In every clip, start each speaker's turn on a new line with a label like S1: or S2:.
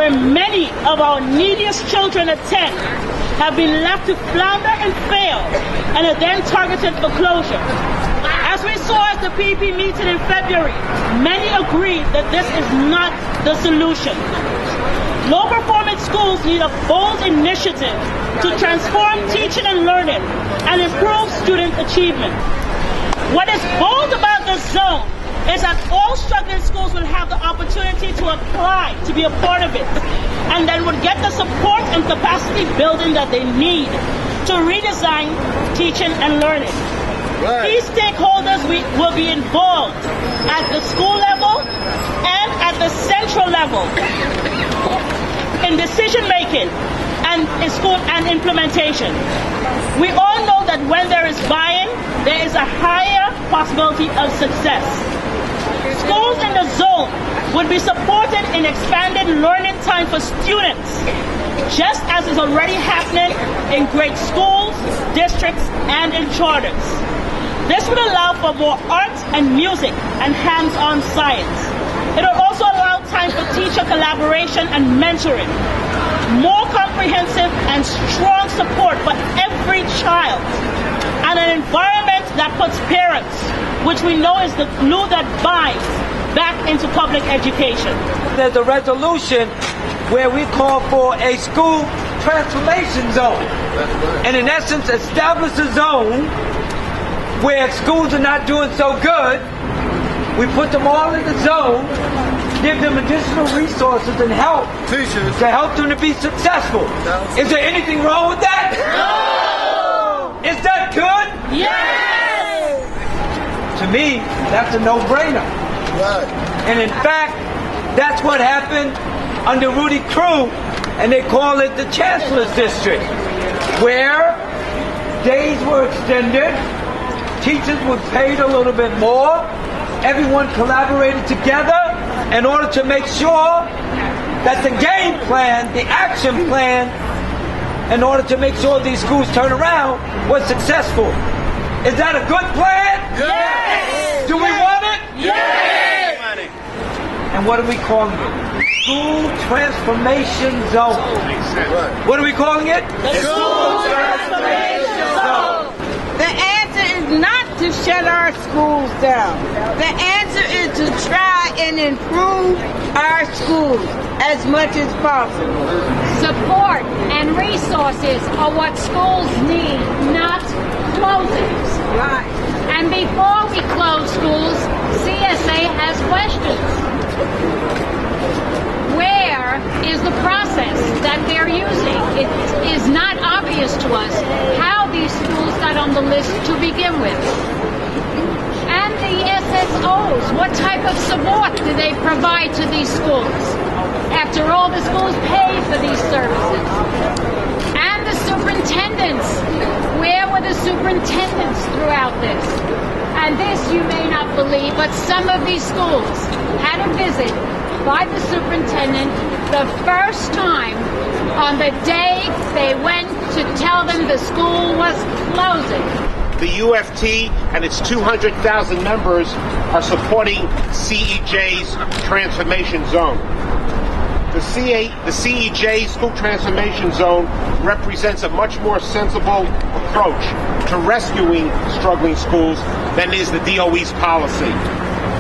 S1: where many of our neediest children attend, have been left to flounder and fail and are then targeted for closure. As we saw at the PP meeting in February, many agree that this is not the solution. Low-performing schools need a bold initiative to transform teaching and learning and improve student achievement. What is bold about the zone is that all struggling schools will have the opportunity to apply to be a part of it, and then would get the support and capacity building that they need to redesign teaching and learning. Right. These stakeholders will be involved at the school level and at the central level in decision making and in school and implementation. We all know that when there is buy-in, there is a higher possibility of success. Schools in the zone would be supported in expanded learning time for students, just as is already happening in great schools, districts, and in charters. This would allow for more art and music and hands-on science. It will also allow time for teacher collaboration and mentoring, more comprehensive and strong support for every child, and an environment that puts parents, which we know is the glue that binds, back into public education.
S2: There's a resolution where we call for a school transformation zone, and in essence establish a zone where schools are not doing so good. We put them all in the zone, give them additional resources and help to help them to be successful. Is there anything wrong with that? No! Is that good?
S1: Yes!
S2: To me, that's a no-brainer.
S3: Right.
S2: And in fact, that's what happened under Rudy Crew, and they call it the Chancellor's District, where days were extended, teachers were paid a little bit more, everyone collaborated together in order to make sure that the game plan, the action plan, in order to make sure these schools turn around, was successful. Is that a good plan?
S1: Yes!
S2: Do we want it?
S1: Yes!
S2: And what are we calling it? School Transformation Zone. What are we calling it?
S1: The School Transformation Zone.
S4: The answer is not to shut our schools down. The answer is to try and improve our schools as much as possible.
S5: Support and resources are what schools need, not closings.
S4: Right.
S5: And before we close schools, CSA has questions. Where is the process that they're using? It is not obvious to us how these schools got on the list to begin with. And the SSOs, what type of support do they provide to these schools? After all, the schools pay for these services. And the superintendents, where were the superintendents throughout this? And this you may not believe, but some of these schools had a visit by the superintendent the first time on the day they went to tell them the school was closing.
S6: The UFT and its 200,000 members are supporting CEJ's transformation zone. The CEJ School Transformation Zone represents a much more sensible approach to rescuing struggling schools than is the DOE's policy.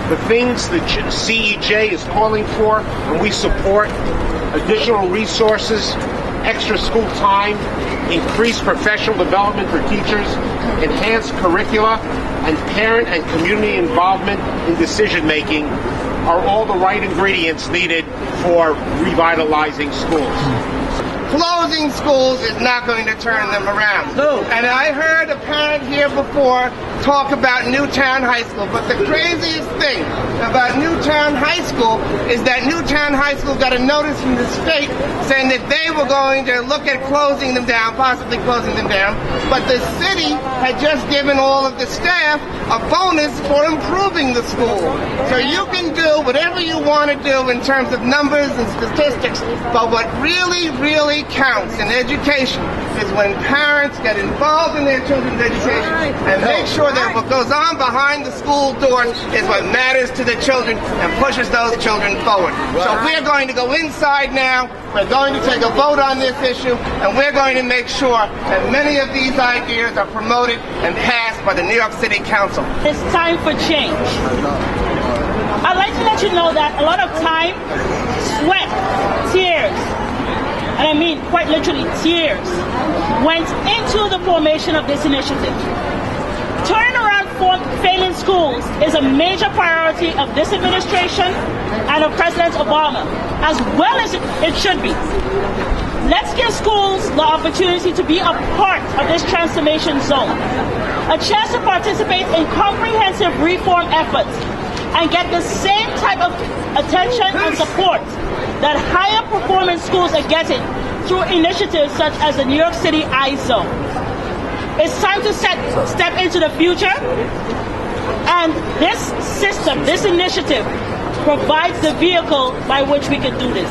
S6: The things that CEJ is calling for, and we support: additional resources, extra school time, increased professional development for teachers, enhanced curricula, and parent and community involvement in decision making are all the right ingredients needed for revitalizing schools.
S7: Closing schools is not going to turn them around.
S2: No.
S7: And I heard a parent here before talk about Newtown High School, but the craziest thing about Newtown High School is that Newtown High School got a notice from the state saying that they were going to look at closing them down, possibly closing them down, but the city had just given all of the staff a bonus for improving the school. So you can do whatever you want to do in terms of numbers and statistics, but what really, really counts in education is when parents get involved in their children's education education and make sure that what goes on behind the school door is what matters to the children and pushes those children forward. So we're going to go inside now. We're going to take a vote on this issue, and we're going to make sure that many of these ideas are promoted and passed by the New York City Council.
S1: It's time for change. I'd like to let you know that a lot of time, sweat, tears, and I mean quite literally tears, went into the formation of this initiative. Turning around failing schools is a major priority of this administration and of President Obama, as well as it should be. Let's give schools the opportunity to be a part of this transformation zone, a chance to participate in comprehensive reform efforts and get the same type of attention and support that higher performance schools are getting through initiatives such as the New York City iZone. It's time to step into the future, and this system, this initiative, provides the vehicle by which we can do this.